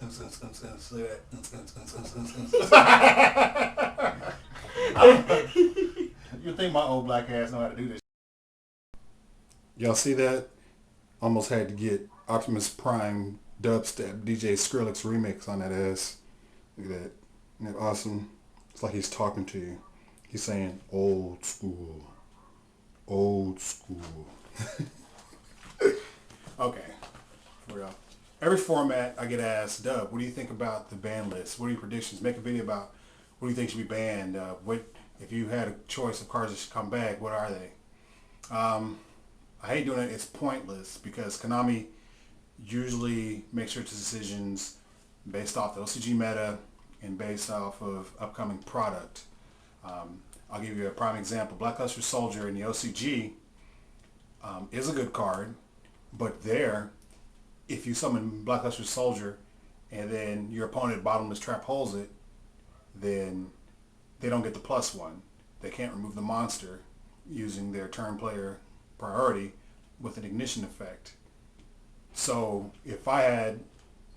You think my old black ass know how to do this? Y'all see that? Almost had to get Optimus Prime dubstep DJ Skrillex remix on that ass. Look at that. Isn't that awesome? It's like he's talking to you. He's saying old school. Old school. Okay. For real. Every format I get asked, Dub, what do you think about the ban list? What are your predictions? Make a video about what do you think should be banned? What if you had a choice of cards that should come back, what are they? I hate doing it. It's pointless because Konami usually makes its decisions based off the OCG meta and based off of upcoming product. I'll give you a prime example. Black Luster Soldier in the OCG is a good card, but there, if you summon Black Luster Soldier and then your opponent Bottomless Trap holds it, then they don't get the +1. They can't remove the monster using their turn player priority with an ignition effect. So if I had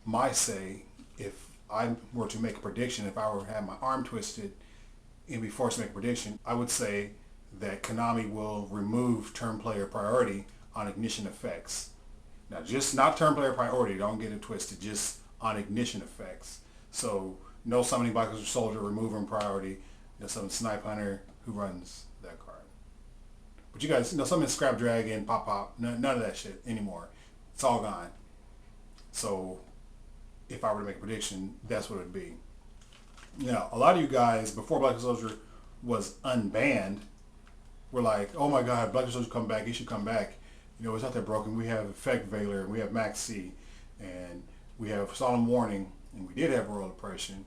my say, if I were to make a prediction, if I were to have my arm twisted and be forced to make a prediction, I would say that Konami will remove turn player priority on ignition effects. Now, just not turn player priority, don't get it twisted, just on ignition effects. So no summoning Black Luster Soldier, removing priority, summon Snipe Hunter, who runs that card. But you guys, summon Scrap Dragon, Pop, none of that shit anymore. It's all gone. So if I were to make a prediction, that's what it would be. Now, a lot of you guys, before Black Luster Soldier was unbanned, were like, oh my god, Black Luster Soldier come back, he should come back. It's not that broken. We have Effect Veiler, and we have Max C, and we have Solemn Warning, and we did have Royal Oppression.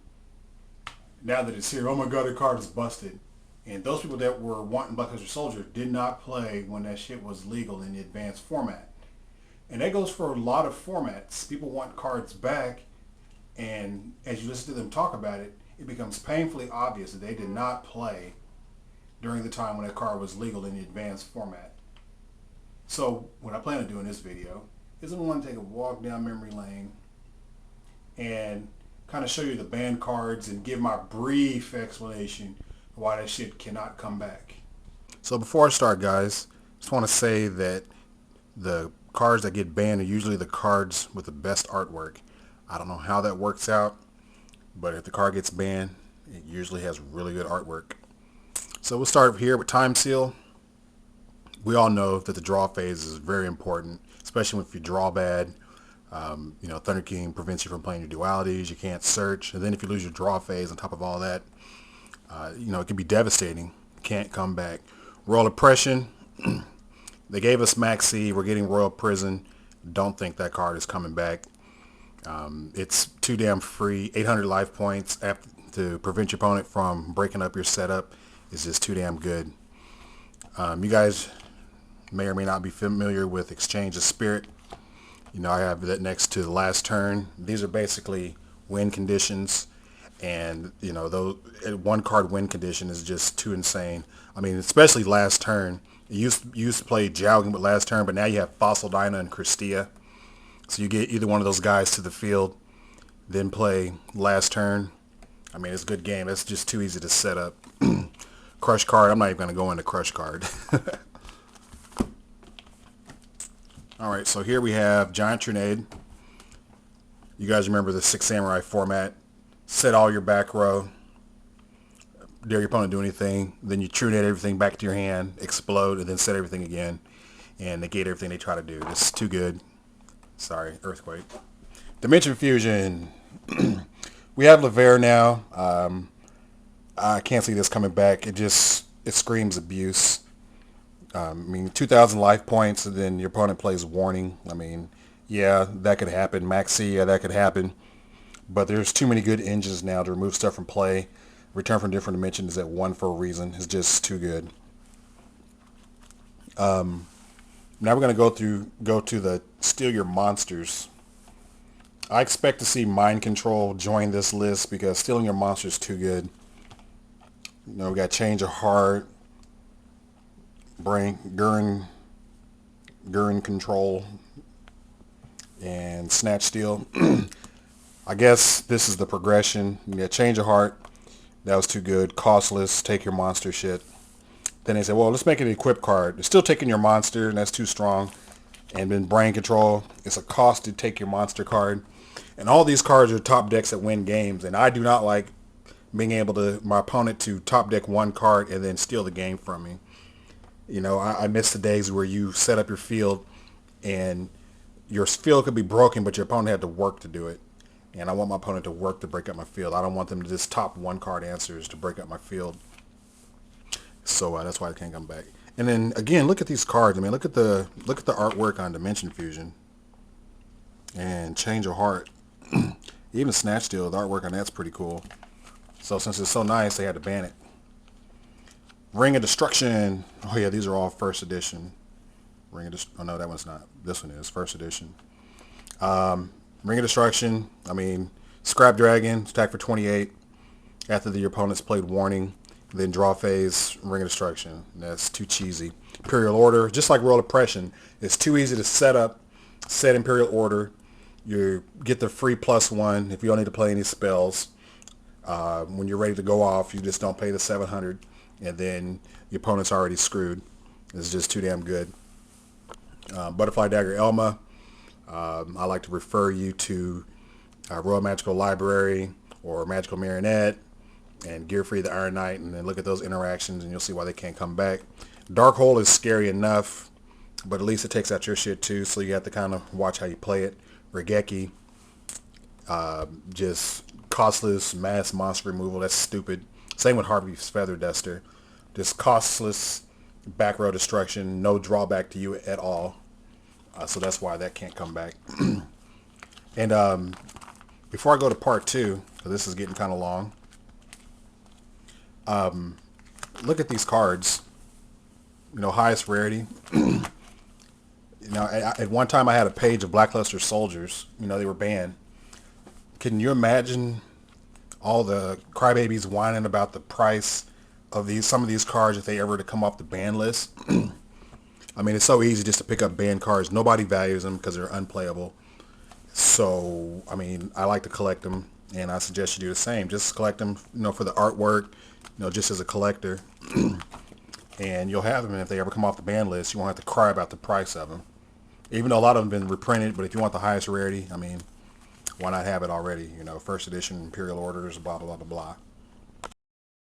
Now that it's here, oh my god, the card is busted. And those people that were wanting Black Luster Soldier did not play when that shit was legal in the advanced format. And that goes for a lot of formats. People want cards back, and as you listen to them talk about it, it becomes painfully obvious that they did not play during the time when that card was legal in the advanced format. So what I plan on doing in this video is I'm going to take a walk down memory lane and kind of show you the banned cards and give my brief explanation of why that shit cannot come back. So before I start, guys, just want to say that the cards that get banned are usually the cards with the best artwork. I don't know how that works out, but if the card gets banned, it usually has really good artwork. So we'll start here with Time Seal. We all know that the draw phase is very important, especially if you draw bad. Thunder King prevents you from playing your dualities. You can't search. And then if you lose your draw phase on top of all that, it can be devastating. Can't come back. Royal Oppression. They gave us Max C. We're getting Royal Prison. Don't think that card is coming back. It's too damn free. 800 life points to prevent your opponent from breaking up your setup is just too damn good. You guys may or may not be familiar with Exchange of Spirit. I have that next to the last turn. These are basically win conditions, and those one card win condition is just too insane. I mean, especially last turn. You used to play jogging with last turn, but now you have Fossil Dyna and Christia. So you get either one of those guys to the field, then play last turn. I mean, it's a good game. That's just too easy to set up. Crush card. I'm not even going to go into Crush card. Alright, so here we have Giant Trinade. You guys remember the 6 Samurai format. Set all your back row. Dare your opponent to do anything. Then you Trinade everything back to your hand, explode, and then set everything again. And negate everything they try to do. This is too good. Sorry, Earthquake. Dimension Fusion. We have Lavere now. I can't see this coming back. It screams abuse. 2,000 life points, and then your opponent plays Warning. Yeah, that could happen. Maxi, yeah, that could happen. But there's too many good engines now to remove stuff from play. Return from Different Dimension is at 1 for a reason. It's just too good. Now we're going to go to the Steal Your Monsters. I expect to see Mind Control join this list because Stealing Your Monsters is too good. We got Change of Heart, Brain, Gurren Control, and Snatch Steal. I guess this is the progression. Yeah, Change of Heart. That was too good. Costless. Take your monster shit. Then they said, well, let's make it an equip card. It's still taking your monster, and that's too strong. And then Brain Control. It's a cost to take your monster card. And all these cards are top decks that win games. And I do not like being able to, my opponent to top deck one card and then steal the game from me. You know, I miss the days where you set up your field and your field could be broken, but your opponent had to work to do it. And I want my opponent to work to break up my field. I don't want them to just top one card answers to break up my field. So that's why I can't come back. And then again, look at these cards. I mean, look at the artwork on Dimension Fusion and Change of Heart. Even Snatch Steal, the artwork on that's pretty cool. So since it's so nice, they had to ban it. Ring of Destruction. Oh yeah, these are all first edition. Oh no, that one's not. This one is first edition. Ring of Destruction. I mean, Scrap Dragon. Attack for 28. After your opponent's played Warning. Then draw phase, Ring of Destruction. That's too cheesy. Imperial Order, just like Royal Oppression, it's too easy to set Imperial Order. You get the free +1 if you don't need to play any spells. When you're ready to go off, you just don't pay the 700, and then your opponent's already screwed. It's just too damn good. Butterfly Dagger Elma, I like to refer you to Royal Magical Library or Magical Marionette and Gear Free the Iron Knight, and then look at those interactions and you'll see why they can't come back. Dark Hole is scary enough, but at least it takes out your shit too, so you have to kind of watch how you play it. Regeki, just costless mass monster removal. That's stupid. Same with Harvey's Feather Duster. Just costless back row destruction, no drawback to you at all. So that's why that can't come back. And before I go to part 2, because this is getting kind of long, look at these cards. You know, highest rarity. You know, at one time I had a page of Blackluster Soldiers. You know, they were banned. Can you imagine all the crybabies whining about the price of some of these cards if they ever to come off the ban list? I mean, it's so easy just to pick up banned cards. Nobody values them because they're unplayable. So, I mean, I like to collect them, and I suggest you do the same. Just collect them, you know, for the artwork, you know, just as a collector. And you'll have them, and if they ever come off the ban list, you won't have to cry about the price of them. Even though a lot of them have been reprinted, but if you want the highest rarity, I mean, why not have it already? You know, first edition Imperial Orders, blah, blah, blah, blah.